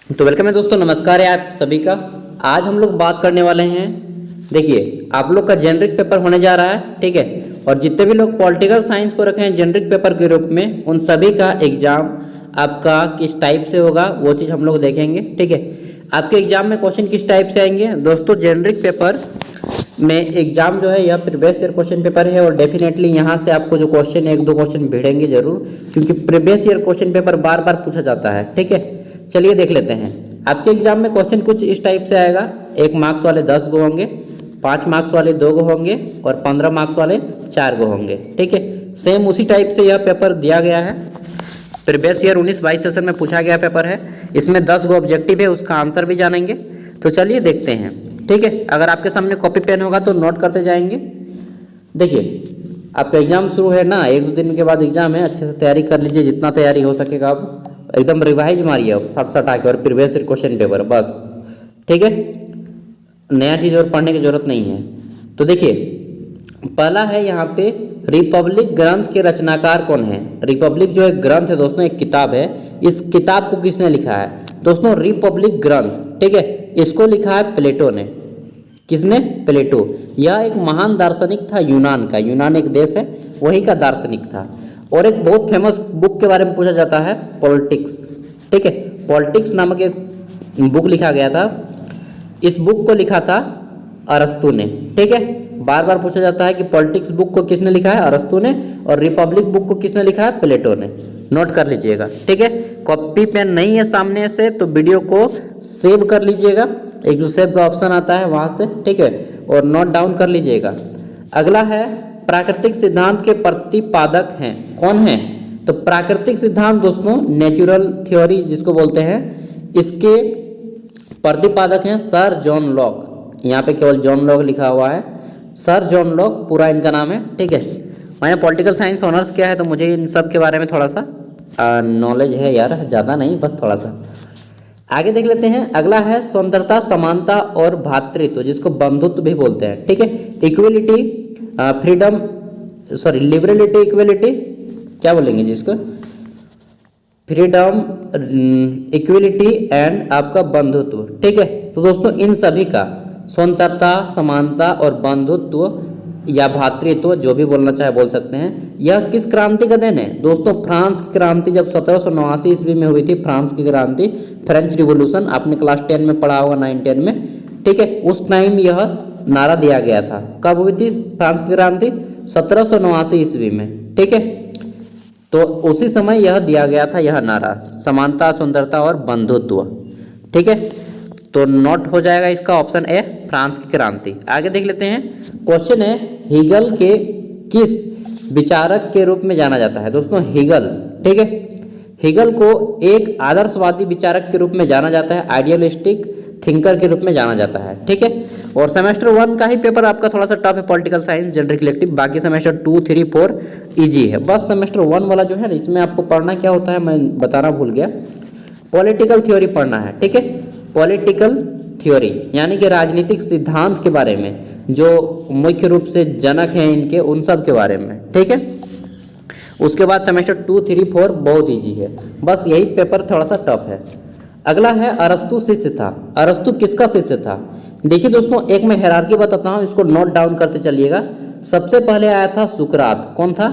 तो वेलकम है दोस्तों, नमस्कार है आप सभी का। आज हम लोग बात करने वाले हैं, देखिए आप लोग का जेनरिक पेपर होने जा रहा है, ठीक है। और जितने भी लोग पॉलिटिकल साइंस को रखे हैं जेनरिक पेपर के रूप में, उन सभी का एग्जाम आपका किस टाइप से होगा वो चीज़ हम लोग देखेंगे, ठीक है। आपके एग्जाम में क्वेश्चन किस टाइप से आएंगे दोस्तों। जेनरिक पेपर में एग्जाम जो है यह प्रीवियस ईयर क्वेश्चन पेपर है और डेफिनेटली यहाँ से आपको जो क्वेश्चन एक दो क्वेश्चन भिड़ेंगे जरूर, क्योंकि प्रीवियस ईयर क्वेश्चन पेपर बार बार पूछा जाता है, ठीक है। चलिए देख लेते हैं। आपके एग्जाम में क्वेश्चन कुछ इस टाइप से आएगा। 1 मार्क्स वाले 10 गो होंगे, 5 मार्क्स वाले 2 गो होंगे और 15 मार्क्स वाले 4 गो होंगे, ठीक है। सेम उसी टाइप से यह पेपर दिया गया है। प्रीवियस ईयर 19-22 सेशन में पूछा गया पेपर है। इसमें 10 गो ऑब्जेक्टिव है, उसका आंसर भी जानेंगे। तो चलिए देखते हैं, ठीक है। अगर आपके सामने कॉपी पेन होगा तो नोट करते जाएंगे। देखिए आपका एग्जाम शुरू है ना, 1-2 दिन के बाद एग्जाम है, अच्छे से तैयारी कर लीजिए, जितना तैयारी हो सकेगा आप एकदम रिवाइज मारिए सट आके और प्रीवियस ईयर क्वेश्चन पेपर बस, ठीक है। नया चीज़ और पढ़ने की जरूरत नहीं है। तो देखिए पहला है यहाँ पे, रिपब्लिक ग्रंथ के रचनाकार कौन है। रिपब्लिक जो एक ग्रंथ है दोस्तों, एक किताब है, इस किताब को किसने लिखा है दोस्तों। रिपब्लिक ग्रंथ, ठीक है, इसको लिखा है प्लेटो ने। किसने? प्लेटो। यह एक महान दार्शनिक था यूनान का, यूनान एक देश है, वही का दार्शनिक था। और एक बहुत फेमस बुक के बारे में पूछा जाता है, पॉलिटिक्स, ठीक है। पॉलिटिक्स नामक एक बुक लिखा गया था। इस बुक को लिखा था अरस्तु ने, ठीक है। बार बार पूछा जाता है कि पॉलिटिक्स बुक को किसने लिखा है, अरस्तु ने, और रिपब्लिक बुक को किसने लिखा है, प्लेटो ने। नोट कर लीजिएगा, ठीक है। कॉपी पेन नहीं है सामने से तो वीडियो को सेव कर लीजिएगा, एक जो सेव का ऑप्शन आता है वहां से, ठीक है, और नोट डाउन कर लीजिएगा। अगला है, प्राकृतिक सिद्धांत के प्रतिपादक हैं कौन है। तो प्राकृतिक सिद्धांत दोस्तों नेचुरल थ्योरी जिसको बोलते हैं, इसके प्रतिपादक हैं सर जॉन लॉक। यहाँ पे केवल जॉन लॉक लिखा हुआ है, सर जॉन लॉक पूरा इनका नाम है, ठीक है। मैंने पॉलिटिकल साइंस ऑनर्स किया है तो मुझे इन सब के बारे में थोड़ा सा नॉलेज है यार, ज़्यादा नहीं, बस थोड़ा सा। आगे देख लेते हैं। अगला है स्वतंत्रता, समानता और भ्रातृत्व, जिसको बंधुत्व भी बोलते हैं, ठीक है। इक्वलिटी, फ्रीडम, सॉरी लिबरलिटी, इक्वलिटी, क्या बोलेंगे जिसको, फ्रीडम, इक्वलिटी एंड आपका बंधुत्व, ठीक है। तो दोस्तों इन सभी का स्वतंत्रता, समानता और बंधुत्व या भ्रातृत्व, जो भी बोलना चाहे बोल सकते हैं, यह किस क्रांति का देन है दोस्तों। फ्रांस की क्रांति जब 1789 ईस्वी में हुई थी, फ्रांस की क्रांति, फ्रेंच रिवॉल्यूशन, आपने क्लास 10 में पढ़ा होगा, 9-10 में, ठीक है। उस टाइम यह नारा दिया गया था। कब हुई थी फ्रांस की क्रांति? 1789 ईस्वी में, ठीक है। तो उसी समय यह दिया गया था, यह नारा, समानता, स्वतंत्रता और बंधुत्व, ठीक है। तो नोट हो जाएगा इसका ऑप्शन ए, फ्रांस की क्रांति। आगे देख लेते हैं। क्वेश्चन है, हेगल के किस विचारक के रूप में जाना जाता है दोस्तों। हेगल, ठीक है, हेगल को एक आदर्शवादी विचारक के रूप में जाना जाता है, आइडियलिस्टिक थिंकर के रूप में जाना जाता है, ठीक है। और सेमेस्टर 1 का ही पेपर आपका थोड़ा सा टफ है, पॉलिटिकल साइंस, जनरल इलेक्टिव। बाकी सेमेस्टर 2, 3, 4 इजी है। बस सेमेस्टर 1 वाला जो है ना, इसमें आपको पढ़ना क्या होता है मैं बताना भूल गया, पॉलिटिकल थ्योरी पढ़ना है, ठीक है। पॉलिटिकल थ्योरी यानी कि राजनीतिक सिद्धांत के बारे में, जो मुख्य रूप से जनक हैं इनके, उन सब के बारे में, ठीक है। उसके बाद सेमेस्टर 2, 3, 4 बहुत ईजी है, बस यही पेपर थोड़ा सा टफ है। अगला है, अरस्तु शिष्य था। अरस्तु किसका शिष्य था? देखिए दोस्तों, एक मैं हायरार्की बताता हूँ, इसको नोट डाउन करते चलिएगा। सबसे पहले आया था सुकरात। कौन था?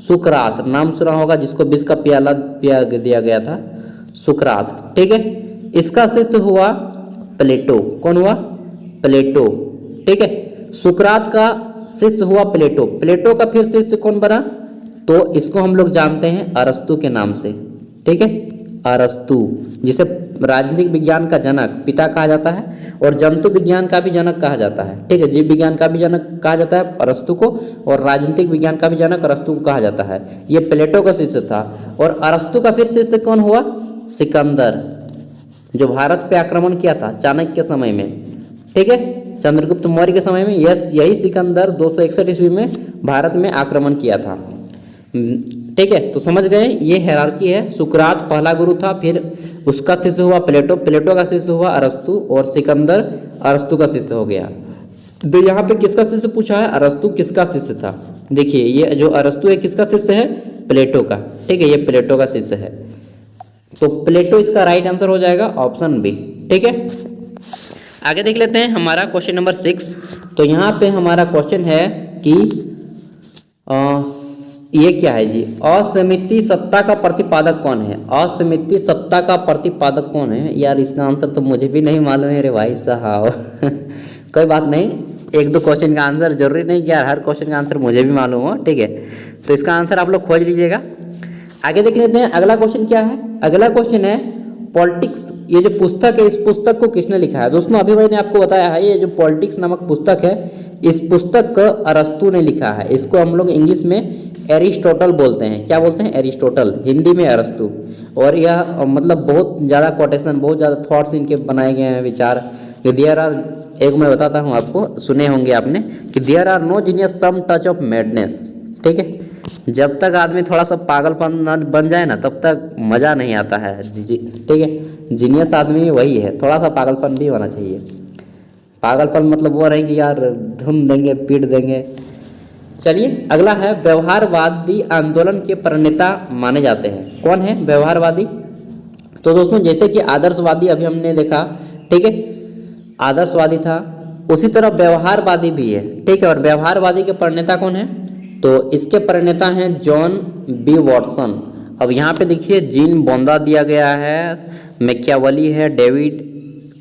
सुकरात, नाम सुना होगा, जिसको विष का प्याला पिया दिया गया था, सुकरात, ठीक है। इसका शिष्य हुआ प्लेटो। कौन हुआ? प्लेटो, ठीक है। सुकरात का शिष्य हुआ प्लेटो। प्लेटो का फिर शिष्य कौन बना? तो इसको हम लोग जानते हैं अरस्तु के नाम से, ठीक है। अरस्तु, जिसे राजनीतिक विज्ञान का जनक पिता कहा जाता है और जंतु विज्ञान का भी जनक कहा जाता है, ठीक है। जीव विज्ञान का भी जनक कहा जाता है अरस्तु को, और राजनीतिक विज्ञान का भी जनक अरस्तु को कहा जाता है। ये प्लेटो का शिष्य था। और अरस्तु का फिर शिष्य कौन हुआ? सिकंदर, जो भारत पे आक्रमण किया था चाणक्य के समय में, ठीक है, चंद्रगुप्त मौर्य के समय में। यही सिकंदर 261 ईस्वी में भारत में आक्रमण किया था, ठीक है। तो समझ गए, ये हायरार्की है। सुकरात पहला गुरु था, फिर उसका शिष्य हुआ प्लेटो, प्लेटो का शिष्य हुआ अरस्तु, और सिकंदर अरस्तु का शिष्य हो गया। तो यहाँ पे किसका शिष्य पूछा है? अरस्तु किसका शिष्य था? देखिए ये जो अरस्तु है किसका शिष्य है? प्लेटो का, ठीक है, ये प्लेटो का शिष्य है। तो प्लेटो इसका राइट आंसर हो जाएगा ऑप्शन बी। ठीक है, आगे देख लेते हैं हमारा क्वेश्चन नंबर 6। तो यहाँ पे हमारा क्वेश्चन है कि ये क्या है जी, असीमित सत्ता का प्रतिपादक कौन है? असीमित सत्ता का प्रतिपादक कौन है? यार इसका आंसर तो मुझे भी नहीं मालूम है रे भाई साहब। कोई बात नहीं, एक दो क्वेश्चन का आंसर जरूरी नहीं कि यार हर क्वेश्चन का आंसर मुझे भी मालूम हो। ठीक है, तो इसका आंसर आप लोग खोज लीजिएगा। आगे देख लेते हैं अगला क्वेश्चन क्या है। अगला क्वेश्चन है पॉलिटिक्स, ये जो पुस्तक है इस पुस्तक को किसने लिखा है? दोस्तों अभी मैंने आपको बताया है ये जो पॉलिटिक्स नामक पुस्तक है इस पुस्तक को अरस्तु ने लिखा है। इसको हम लोग इंग्लिश में एरिस्टोटल बोलते हैं। क्या बोलते हैं? एरिस्टोटल, हिंदी में अरस्तु। और यह मतलब बहुत ज़्यादा कोटेशन, बहुत ज़्यादा थॉट्स इनके बनाए गए हैं, विचार। देयर आर, एक मैं बताता हूँ आपको, सुने होंगे आपने कि there are no genius some touch of madness. ठीक है, जब तक आदमी थोड़ा सा पागलपन बन जाए ना तब तक मज़ा नहीं आता है जी। ठीक है, जीनियस आदमी वही है, थोड़ा सा पागलपन भी होना चाहिए। पागलपन मतलब वो रहे कि यार धुन देंगे, पीट देंगे। चलिए अगला है व्यवहारवादी आंदोलन के प्रणेता माने जाते हैं। कौन है व्यवहारवादी? तो दोस्तों जैसे कि आदर्शवादी अभी हमने देखा, ठीक है, आदर्शवादी था, उसी तरह व्यवहारवादी भी है। ठीक है, और व्यवहारवादी के प्रणेता कौन है? तो इसके प्रणेता हैं जॉन बी वॉटसन। अब यहाँ पे देखिए जीन बोंदा दिया गया है, मैकियावेली है, डेविड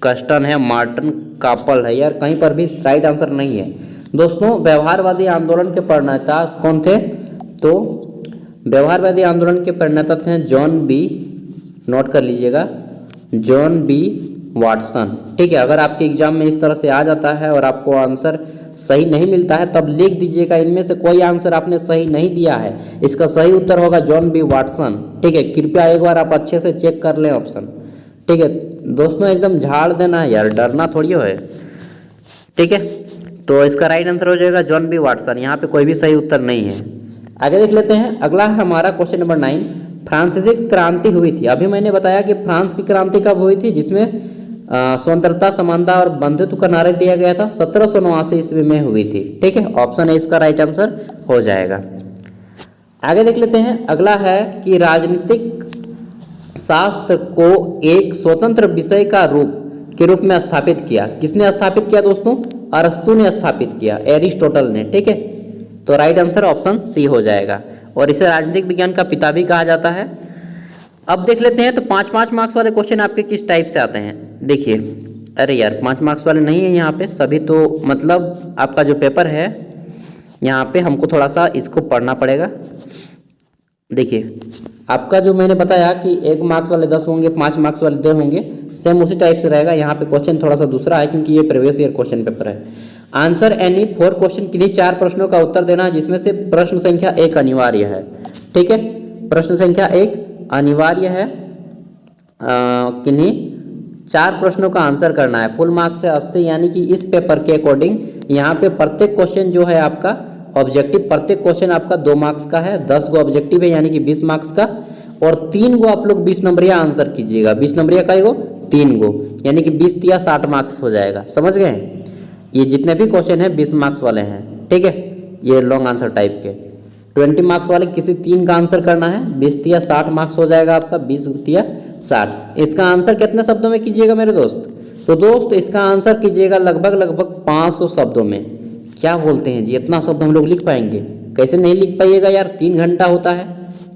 कस्टन है, मार्टिन कापल है। यार कहीं पर भी राइट आंसर नहीं है। दोस्तों व्यवहारवादी आंदोलन के प्रणेता कौन थे? तो व्यवहारवादी आंदोलन के प्रणेता थे जॉन बी, नोट कर लीजिएगा, जॉन बी वाटसन। ठीक है, अगर आपके एग्जाम में इस तरह से आ जाता है और आपको आंसर सही नहीं मिलता है तब लिख दीजिएगा इनमें से कोई आंसर आपने सही नहीं दिया है। इसका सही उत्तर होगा जॉन बी वाटसन। ठीक है, कृपया एक बार आप अच्छे से चेक कर लें ऑप्शन। ठीक है दोस्तों, एकदम झाड़ देना है यार, डरना थोड़ी हो है। ठीक है, तो इसका राइट आंसर हो जाएगा जॉन बी वाटसन। यहाँ पे कोई भी सही उत्तर नहीं है। आगे देख लेते हैं, अगला है हमारा क्वेश्चन नंबर 9। फ्रांसीसी क्रांति हुई थी। अभी मैंने बताया कि फ्रांस की क्रांति कब हुई थी, जिसमें स्वतंत्रता, समानता और बंधुत्व का नारा दिया गया था? 1789 ईस्वी में हुई थी। ठीक है, ऑप्शन ए इसका राइट आंसर हो जाएगा। आगे देख लेते हैं, अगला है कि राजनीतिक शास्त्र को एक स्वतंत्र विषय का रूप में स्थापित किया। किसने स्थापित किया दोस्तों? अरस्तु ने स्थापित किया, एरिस्टोटल ने। ठीक है, तो राइट आंसर ऑप्शन सी हो जाएगा, और इसे राजनीतिक विज्ञान का पिता भी कहा जाता है। अब देख लेते हैं तो 5-5 मार्क्स वाले क्वेश्चन आपके किस टाइप से आते हैं। देखिए, अरे यार 5 मार्क्स वाले नहीं है यहाँ पे सभी, तो मतलब आपका जो पेपर है यहाँ पे हमको थोड़ा सा इसको पढ़ना पड़ेगा। देखिए आपका जो मैंने बताया कि 1 मार्क्स वाले 10 होंगे, 5 मार्क्स वाले 2 होंगे, सेम उसी टाइप से रहेगा। यहाँ पे क्वेश्चन थोड़ा सा दूसरा है क्योंकि ये प्रीवियस ईयर क्वेश्चन पेपर है। आंसर एनी 4 क्वेश्चन, किन्हीं 4 प्रश्नों का उत्तर देना जिसमें से प्रश्न संख्या 1 अनिवार्य है। ठीक है, प्रश्न संख्या 1 अनिवार्य है, किन्हीं 4 प्रश्नों का आंसर करना है। फुल मार्क्स से 80, यानी कि इस पेपर के अकॉर्डिंग यहाँ पे प्रत्येक क्वेश्चन जो है आपका ऑब्जेक्टिव, प्रत्येक क्वेश्चन आपका 2 मार्क्स का है, 10 गो ऑब्जेक्टिव है यानी कि 20 मार्क्स का, और 3 गो आप लोग 20 नंबरिया आंसर कीजिएगा। 20 नंबरिया कई गो? 3 गो, यानी कि 20 या 60 मार्क्स हो जाएगा। समझ गए? ये जितने भी क्वेश्चन है 20 मार्क्स वाले हैं। ठीक है, ये लॉन्ग आंसर टाइप के। 20 मार्क्स वाले किसी 3 का आंसर करना है, 20 या 60 मार्क्स हो जाएगा आपका, 20 या 60। इसका आंसर कितने शब्दों में कीजिएगा मेरे दोस्त? तो दोस्त इसका आंसर कीजिएगा लगभग 500 शब्दों में। क्या बोलते हैं जी, इतना शब्द हम लोग लिख पाएंगे? कैसे नहीं लिख पाइएगा यार, 3 घंटा होता है।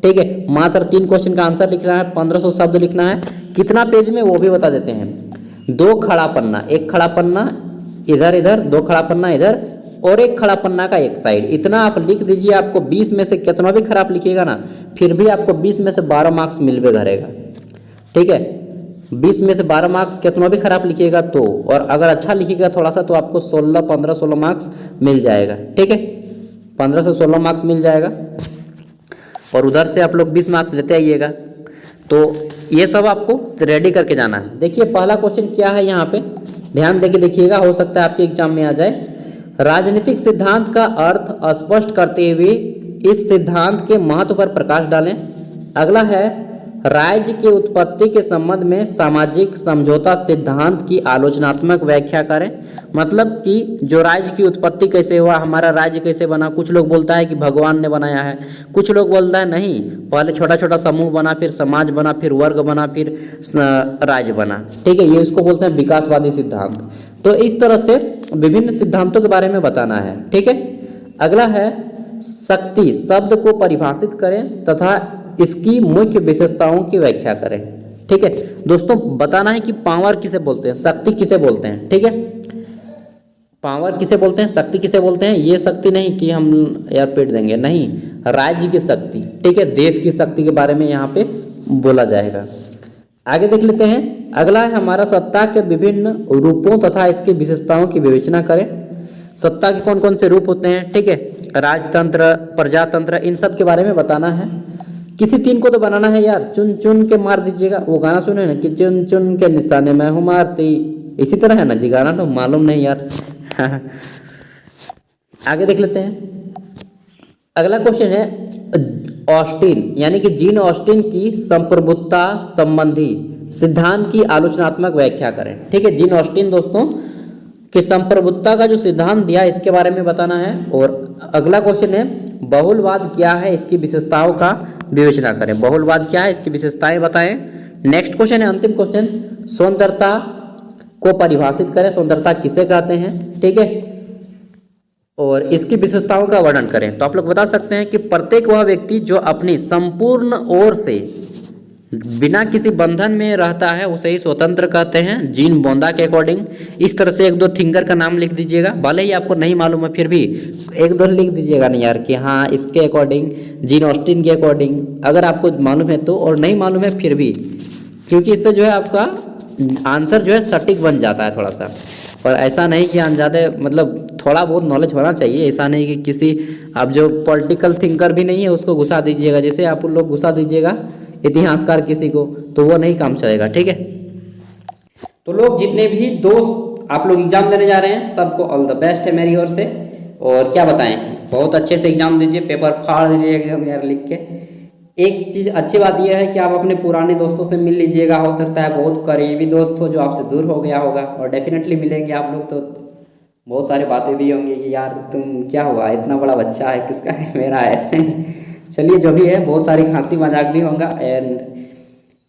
ठीक है, मात्र 3 क्वेश्चन का आंसर लिखना है, 1500 शब्द लिखना है। कितना पेज में वो भी बता देते हैं। 2 खड़ा पन्ना, 1 खड़ा पन्ना इधर, 2 खड़ा पन्ना इधर, और 1 खड़ा पन्ना का एक साइड, इतना आप लिख दीजिए। आपको 20 में से कितना भी खराब लिखिएगा ना, फिर भी आपको 20 में से 12 मार्क्स मिलवे करेगा। ठीक है, 20 में से 12 मार्क्स कितना भी खराब लिखिएगा तो, और अगर अच्छा लिखिएगा थोड़ा सा तो आपको 15-16 मार्क्स मिल जाएगा। ठीक है, 15 से 16 मार्क्स मिल जाएगा, और उधर से आप लोग 20 मार्क्स लेते आइएगा। तो ये सब आपको रेडी करके जाना है। देखिए पहला क्वेश्चन क्या है यहाँ पे, ध्यान देके देखिएगा, हो सकता है आपके एग्जाम में आ जाए। राजनीतिक सिद्धांत का अर्थ स्पष्ट करते हुए इस सिद्धांत के महत्व पर प्रकाश डालें। अगला है राज्य की उत्पत्ति के संबंध में सामाजिक समझौता सिद्धांत की आलोचनात्मक व्याख्या करें। मतलब कि जो राज्य की उत्पत्ति कैसे हुआ, हमारा राज्य कैसे बना। कुछ लोग बोलता है कि भगवान ने बनाया है, कुछ लोग बोलता है नहीं, पहले छोटा छोटा समूह बना, फिर समाज बना, फिर वर्ग बना, फिर राज्य बना। ठीक है, ये इसको बोलते हैं विकासवादी सिद्धांत। तो इस तरह से विभिन्न सिद्धांतों के बारे में बताना है। ठीक है, अगला है शक्ति शब्द को परिभाषित करें तथा इसकी मुख्य विशेषताओं की व्याख्या करें। ठीक है दोस्तों, बताना है कि पावर किसे बोलते हैं, शक्ति किसे बोलते हैं। ठीक है, पावर किसे बोलते हैं, शक्ति किसे बोलते हैं। ये शक्ति नहीं कि हम यार पेट देंगे, नहीं, राज्य की शक्ति। ठीक है, देश की शक्ति के बारे में यहाँ पे बोला जाएगा। आगे देख लेते हैं, अगला है हमारा सत्ता के विभिन्न रूपों तथा इसकी विशेषताओं की विवेचना करें। सत्ता के कौन कौन से रूप होते हैं। ठीक है, राजतंत्र, प्रजातंत्र, इन सब के बारे में बताना है। किसी तीन को तो बनाना है यार, चुन चुन के मार दीजिएगा। वो गाना सुने ना कि चुन चुन के निशाने में हूँ मारती, इसी तरह है ना जी गाना, तो मालूम नहीं यार। आगे देख लेते हैं, अगला क्वेश्चन है ऑस्टिन यानी कि जीन ऑस्टिन की संप्रभुता संबंधी सिद्धांत की आलोचनात्मक व्याख्या करें। ठीक है, जीन ऑस्टिन दोस्तों कि संप्रभुता का जो सिद्धांत दिया इसके बारे में बताना है। और अगला क्वेश्चन है बहुलवाद क्या है, इसकी विशेषताओं का विवेचना करें। बहुलवाद क्या है, इसकी विशेषताएं बताएं। नेक्स्ट क्वेश्चन है अंतिम क्वेश्चन, सौंदर्यता को परिभाषित करें। सौंदर्यता किसे कहते हैं। ठीक है, और इसकी विशेषताओं का वर्णन करें। तो आप लोग बता सकते हैं कि प्रत्येक वह व्यक्ति जो अपनी संपूर्ण ओर से बिना किसी बंधन में रहता है उसे ही स्वतंत्र कहते हैं, जीन बोंदा के अकॉर्डिंग। इस तरह से एक दो थिंकर का नाम लिख दीजिएगा, भले ही आपको नहीं मालूम है फिर भी एक दो लिख दीजिएगा नहीं यार कि हाँ इसके अकॉर्डिंग, जीन ऑस्टिन के अकॉर्डिंग, अगर आपको मालूम है तो, और नहीं मालूम है फिर भी, क्योंकि इससे जो है आपका आंसर जो है सटीक बन जाता है थोड़ा सा। और ऐसा नहीं कि ज़्यादा मतलब थोड़ा बहुत नॉलेज होना चाहिए, ऐसा नहीं कि किसी आप जो पॉलिटिकल थिंकर भी नहीं है उसको घुसा दीजिएगा। जैसे आप लोग घुसा दीजिएगा इतिहासकार किसी को, तो वो नहीं काम चलेगा। ठीक है, तो लोग जितने भी दोस्त आप लोग एग्जाम देने जा रहे हैं सबको ऑल द बेस्ट है मेरी ओर से। और क्या बताएं, बहुत अच्छे से एग्जाम दीजिए, पेपर फाड़ दीजिए एकदम यार लिख के। एक चीज़ अच्छी बात यह है कि आप अपने पुराने दोस्तों से मिल लीजिएगा, हो सकता है बहुत करीबी दोस्त हो जो आपसे दूर हो गया होगा, और डेफिनेटली मिलेंगे आप लोग तो बहुत सारी बातें भी होंगी कि यार तुम क्या हुआ, इतना बड़ा बच्चा है, किसका है, मेरा है। चलिए जो भी है, बहुत सारी हंसी मजाक भी होगा एंड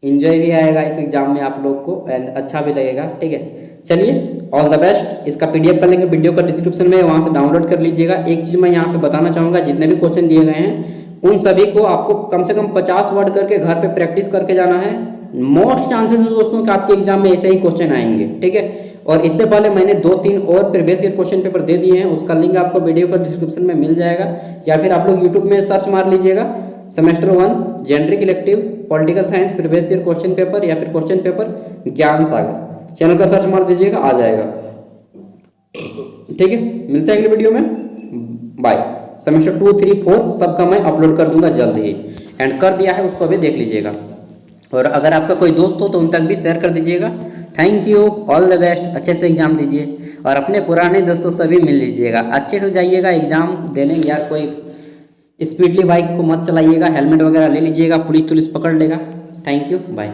इन्जॉय भी आएगा इस एग्जाम में आप लोग को, एंड अच्छा भी लगेगा। ठीक है, चलिए ऑल द बेस्ट। इसका PDF कर लेंगे, वीडियो का डिस्क्रिप्शन में, वहाँ से डाउनलोड कर लीजिएगा। एक चीज़ मैं यहाँ पे बताना चाहूँगा, जितने भी क्वेश्चन दिए गए हैं उन सभी को आपको कम से कम 50 वर्ड करके घर पे प्रैक्टिस करके जाना है। मोस्ट चांसेस है दोस्तों कि आपके एग्जाम में ऐसे ही क्वेश्चन आएंगे। ठीक है, और इससे पहले मैंने 2-3 और प्रीवियस ईयर क्वेश्चन पेपर दे दिए हैं, उसका लिंक आपको वीडियो का डिस्क्रिप्शन में मिल जाएगा, या फिर आप लोग यूट्यूब में सर्च मार लीजिएगा semester 1 generic elective political science previous year question paper, या फिर क्वेश्चन पेपर ज्ञान सागर, चैनल का सर्च मार दीजिएगा, आ जाएगा। ठीक है, मिलते हैं अगले वीडियो में, बाय। सेमेस्टर 2, 3, 4 सबका मैं अपलोड कर दूंगा जल्द ही, एंड कर दिया है उसको भी देख लीजिएगा। और अगर आपका कोई दोस्त हो तो उन तक भी शेयर कर दीजिएगा। Thank you, all the best, अच्छे से एग्जाम दीजिए और अपने पुराने दोस्तों से भी मिल लीजिएगा, अच्छे से जाइएगा एग्जाम देने। यार कोई स्पीडली बाइक को मत चलाइएगा, हेलमेट वगैरह ले लीजिएगा, पुलिस पकड़ लेगा। Thank you, bye.